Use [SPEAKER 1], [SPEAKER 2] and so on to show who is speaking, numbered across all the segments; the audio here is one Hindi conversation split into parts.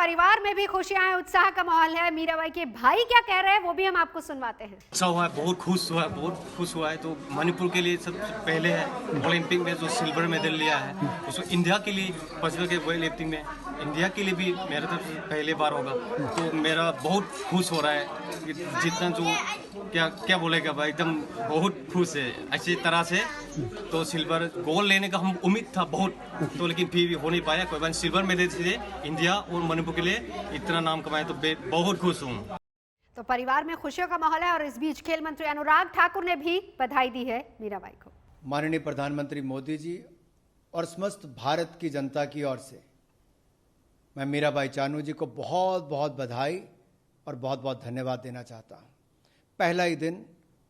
[SPEAKER 1] परिवार में भी खुशियां हैं, उत्साह का माहौल है। मीराबाई के भाई क्या कह रहे हैं वो भी हम आपको सुनवाते हैं।
[SPEAKER 2] अच्छा हुआ है, बहुत खुश हुआ है। तो मणिपुर के लिए सबसे पहले है ओलंपिक में जो सिल्वर मेडल लिया है, उसको इंडिया के लिए पॉसिबल के वेट लिफ्टिंग में इंडिया के लिए भी मेरे तरफ से पहले बार होगा। तो मेरा बहुत खुश हो रहा है कि जितना जो क्या बोलेगा भाई, एकदम बहुत खुश है अच्छी तरह से। तो सिल्वर गोल्ड लेने का हम उम्मीद था बहुत, तो लेकिन फिर भी हो नहीं पाया। कोई बात, सिल्वर मेडल से इंडिया और मणिपुर के लिए इतना नाम कमाया तो बहुत खुश हूँ।
[SPEAKER 1] तो परिवार में खुशियों का माहौल है और इस बीच खेल मंत्री अनुराग ठाकुर ने भी बधाई दी है मीराबाई को।
[SPEAKER 3] माननीय प्रधानमंत्री मोदी जी और समस्त भारत की जनता की ओर से मैं मीराबाई चानू जी को बहुत बहुत बधाई और बहुत बहुत धन्यवाद देना चाहता हूँ। पहला ही दिन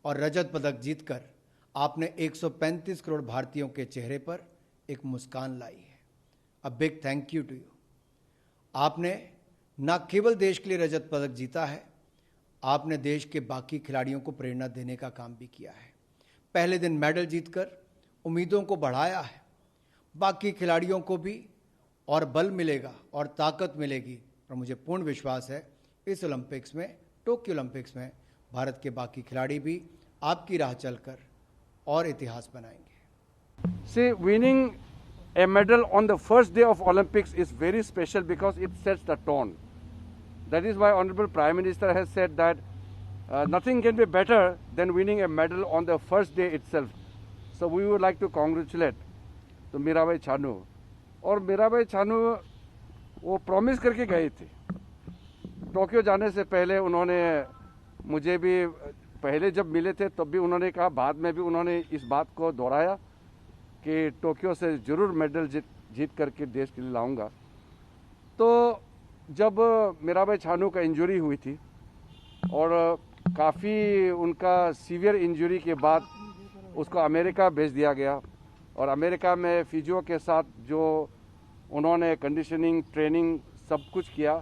[SPEAKER 3] और रजत पदक जीतकर आपने 135 करोड़ भारतीयों के चेहरे पर एक मुस्कान लाई है। A big thank you to you. आपने न केवल देश के लिए रजत पदक जीता है, आपने देश के बाकी खिलाड़ियों को प्रेरणा देने का काम भी किया है। पहले दिन मेडल जीतकर उम्मीदों को बढ़ाया है। बाकी खिलाड़ियों को भी और बल मिलेगा और ताकत मिलेगी और मुझे पूर्ण विश्वास है इस ओलंपिक्स में, टोक्यो ओलंपिक्स में भारत के बाकी खिलाड़ी भी आपकी राह चलकर और इतिहास बनाएंगे।
[SPEAKER 4] See, winning a medal on the first day of Olympics is very special because it sets the tone. That is why Honorable Prime Minister has said that nothing can be better than winning a medal on the first day itself. So we would like to congratulate to Mirabai Chanu. और मीराबाई चानू वो प्रॉमिस करके गए थे टोक्यो जाने से पहले। उन्होंने मुझे भी पहले जब मिले थे तब भी उन्होंने कहा, बाद में भी उन्होंने इस बात को दोहराया कि टोक्यो से ज़रूर मेडल जीत करके देश के लिए लाऊंगा। तो जब मीराबाई चानू का इंजरी हुई थी और काफ़ी उनका सीवियर इंजरी के बाद उसको अमेरिका भेज दिया गया और अमेरिका में फिजियो के साथ जो उन्होंने कंडीशनिंग ट्रेनिंग सब कुछ किया,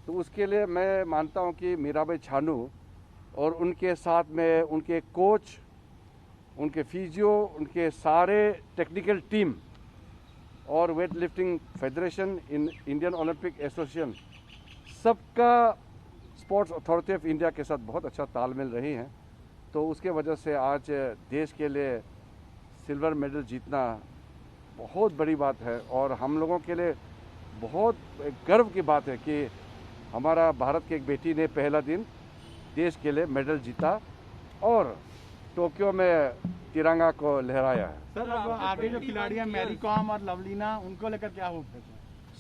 [SPEAKER 4] तो उसके लिए मैं मानता हूं कि मीराबाई चानू और उनके साथ में उनके कोच, उनके फिजियो, उनके सारे टेक्निकल टीम और weight lifting federation, Indian Olympic association, सबका स्पोर्ट्स अथॉरिटी ऑफ इंडिया के साथ बहुत अच्छा तालमेल रही हैं। तो उसके वजह से आज देश के लिए सिल्वर मेडल जीतना बहुत बड़ी बात है और हम लोगों के लिए बहुत गर्व की बात है कि हमारा भारत की एक बेटी ने पहला दिन देश के लिए मेडल जीता और टोक्यो में तिरंगा को लहराया है।
[SPEAKER 5] सर, अब आगे जो खिलाड़ी हैं मैरी कॉम और लवलीना, उनको लेकर क्या होप है?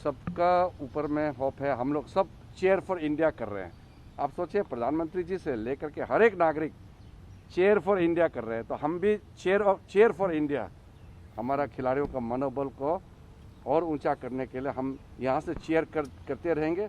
[SPEAKER 4] सबका ऊपर में होप है। हम लोग सब चेयर फॉर इंडिया कर रहे हैं। आप सोचिए, प्रधानमंत्री जी से लेकर के हर एक नागरिक चेयर फॉर इंडिया कर रहे हैं, तो हम भी चेयर फॉर इंडिया, हमारा खिलाड़ियों का मनोबल को और ऊंचा करने के लिए हम यहाँ से चेयर करते रहेंगे।